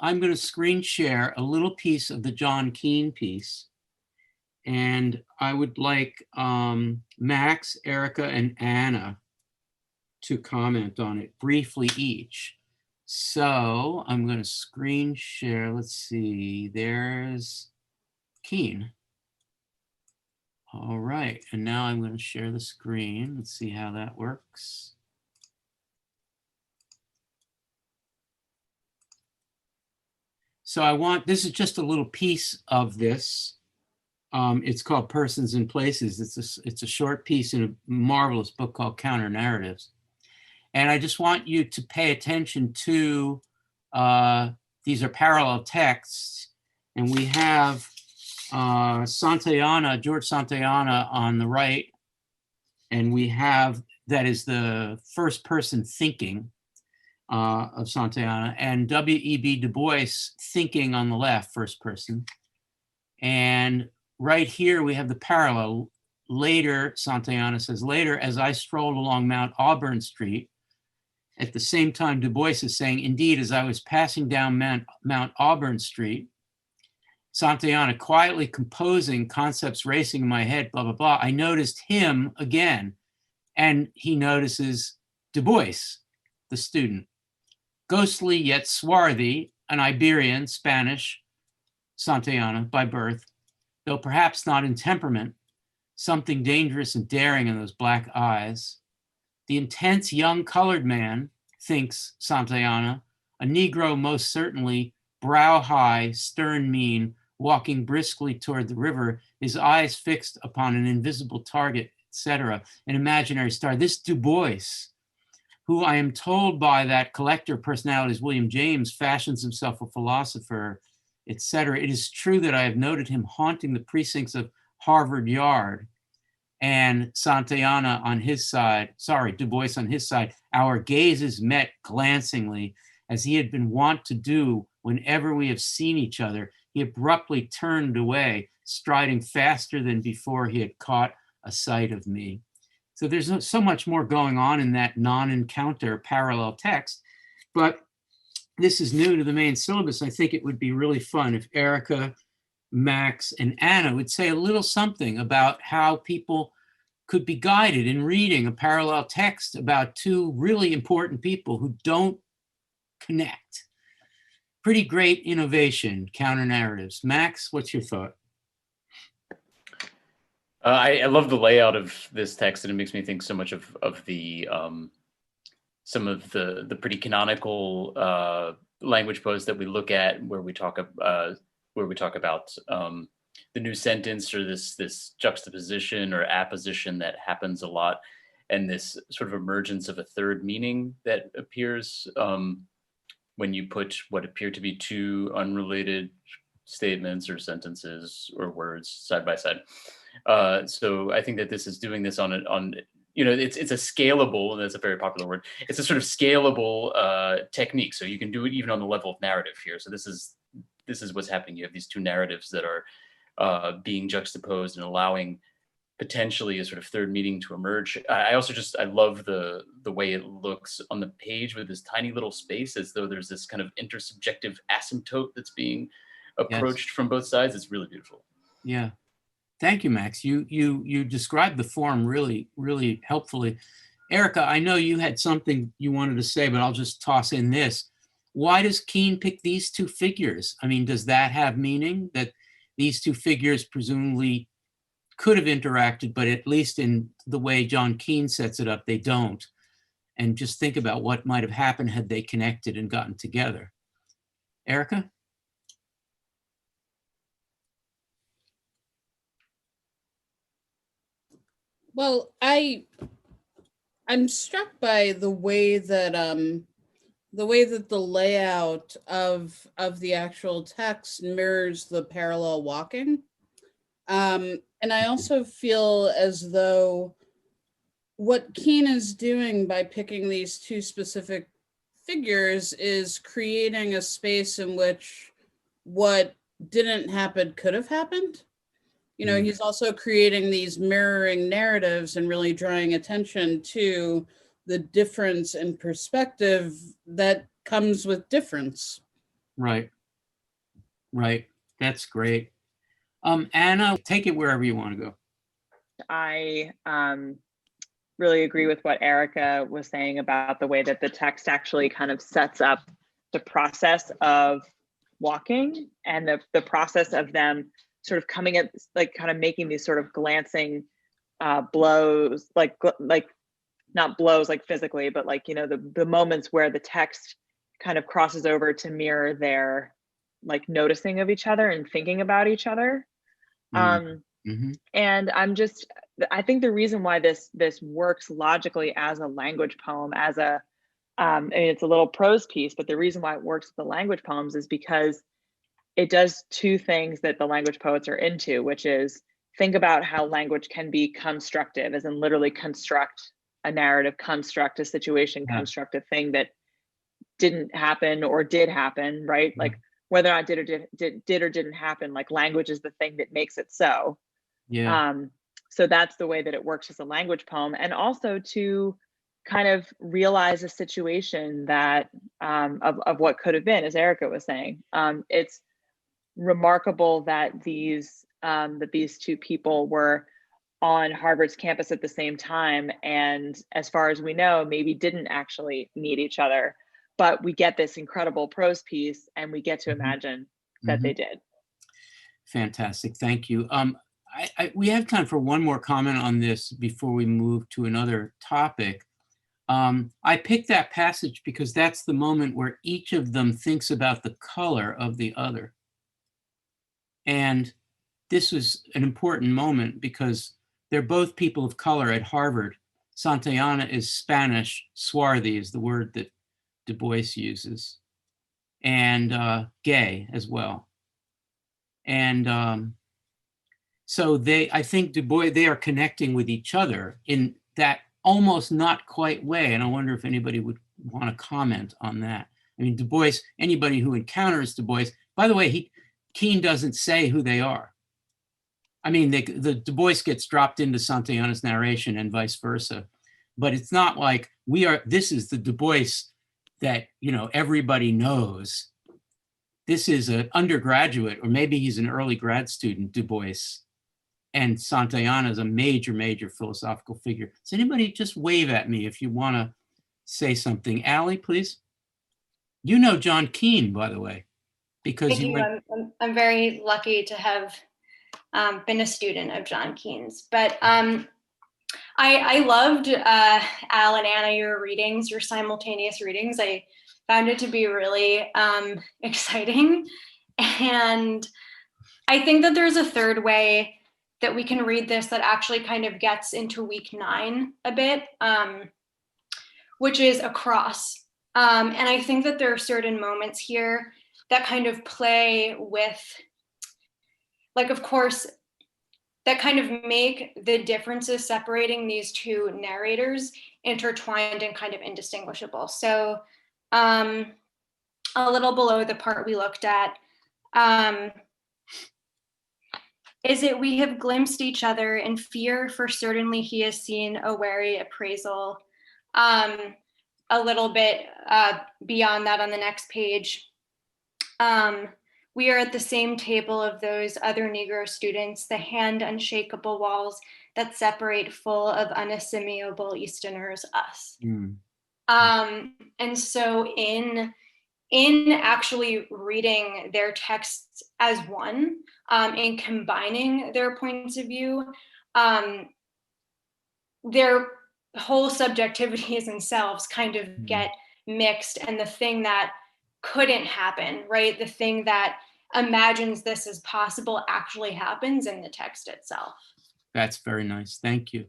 I'm going to screen share a little piece of the John Keene piece. And I would like Max, Erica, and Anna to comment on it briefly each. So I'm going to screen share. Let's see, there's Keene. All right, and now I'm going to share the screen. Let's see how that works. So this is just a little piece of this. It's called Persons and Places. It's a short piece in a marvelous book called Counter Narratives. And I just want you to pay attention to, these are parallel texts, and we have George Santayana on the right, and we have, that is the first person thinking of Santayana, and W.E.B. Du Bois thinking on the left, first person. And right here we have the parallel. Later, Santayana says, later, as I strolled along Mount Auburn Street, at the same time, Du Bois is saying, indeed, as I was passing down Mount Auburn Street, Santayana quietly composing, concepts racing in my head, blah, blah, blah, I noticed him again. And he notices Du Bois, the student. Ghostly yet swarthy, an Iberian, Spanish, Santayana by birth, though perhaps not in temperament, something dangerous and daring in those black eyes. The intense young colored man, thinks Santayana, a Negro most certainly, brow high, stern mien, walking briskly toward the river, his eyes fixed upon an invisible target, etc., an imaginary star. This Du Bois, who I am told by that collector personalities, William James, fashions himself a philosopher, etc. It is true that I have noted him haunting the precincts of Harvard Yard. And Santayana on his side, Du Bois on his side, our gazes met glancingly, as he had been wont to do whenever we have seen each other. He abruptly turned away, striding faster than before he had caught a sight of me. So there's so much more going on in that non-encounter parallel text, but this is new to the main syllabus. I think it would be really fun if Erica, Max, and Anna would say a little something about how people could be guided in reading a parallel text about two really important people who don't connect. Pretty great innovation, counter narratives. Max, what's your thought? I love the layout of this text, and it makes me think so much of the some of the pretty canonical language posts that we look at, where we talk about the new sentence, or this juxtaposition or apposition that happens a lot, and this sort of emergence of a third meaning that appears when you put what appear to be two unrelated statements or sentences or words side by side. So I think that this is doing this on it's a scalable, and that's a very popular word. It's a sort of scalable technique. So you can do it even on the level of narrative here. So this is what's happening. You have these two narratives that are being juxtaposed and allowing potentially a sort of third meaning to emerge. I love the way it looks on the page with this tiny little space, as though there's this kind of intersubjective asymptote that's being approached from both sides. It's really beautiful. Yeah. Thank you, Max. You described the form really, really helpfully. Erica, I know you had something you wanted to say, but I'll just toss in this. Why does Keene pick these two figures? I mean, does that have meaning, that these two figures presumably could have interacted, but at least in the way John Keene sets it up, they don't? And just think about what might have happened had they connected and gotten together. Erica? Well, I'm struck by the way that the layout of the actual text mirrors the parallel walking. And I also feel as though what Keene is doing by picking these two specific figures is creating a space in which what didn't happen could have happened. He's also creating these mirroring narratives and really drawing attention to the difference in perspective that comes with difference. Right. Right. That's great. Anna, take it wherever you want to go. I really agree with what Erica was saying about the way that the text actually kind of sets up the process of walking and the process of them sort of coming at, like, kind of making these sort of glancing blows, like not blows like physically, but like, you know, the moments where the text kind of crosses over to mirror their like noticing of each other and thinking about each other. Mm-hmm. And I think the reason why this works logically as a language poem, as a I mean, it's a little prose piece, but the reason why it works with the language poems is because it does two things that the language poets are into, which is think about how language can be constructive, as in literally construct a narrative, construct a situation, construct a thing that didn't happen or did happen, right? Like whether or not did or didn't happen, like language is the thing that makes it so. Yeah. So that's the way that it works as a language poem, and also to kind of realize a situation that of what could have been, as Erica was saying. It's remarkable that these two people were on Harvard's campus at the same time, and as far as we know, maybe didn't actually meet each other. But we get this incredible prose piece, and we get to imagine that they did. Fantastic, thank you. We have time for one more comment on this before we move to another topic. I picked that passage because that's the moment where each of them thinks about the color of the other. And this was an important moment because they're both people of color at Harvard. Santayana is Spanish, swarthy is the word that Du Bois uses, and gay as well. And so I think Du Bois, they are connecting with each other in that almost not quite way. And I wonder if anybody would want to comment on that. I mean, Du Bois, anybody who encounters Du Bois, by the way, Keene doesn't say who they are. I mean, the Du Bois gets dropped into Santayana's narration and vice versa, but it's not like this is the Du Bois that, you know, everybody knows. This is an undergraduate, or maybe he's an early grad student, Du Bois, and Santayana is a major, major philosophical figure. Does anybody just wave at me if you want to say something? Allie, please. You know John Keene, by the way, because I'm very lucky to have been a student of John Keene's. But I loved, Al and Anna, your readings, your simultaneous readings. I found it to be really exciting. And I think that there's a third way that we can read this that actually kind of gets into week 9 a bit, which is across. And I think that there are certain moments here that kind of play with, like, of course, that kind of make the differences separating these two narrators intertwined and kind of indistinguishable. So a little below the part we looked at, is it we have glimpsed each other in fear, for certainly he has seen a wary appraisal. A little bit beyond that on the next page. We are at the same table of those other Negro students, the hand unshakable walls that separate full of unassimilable Easterners us. And so in actually reading their texts as one, in combining their points of view, their whole subjectivities themselves kind of get mixed, and the thing that couldn't happen, right? The thing that imagines this as possible actually happens in the text itself. That's very nice. Thank you.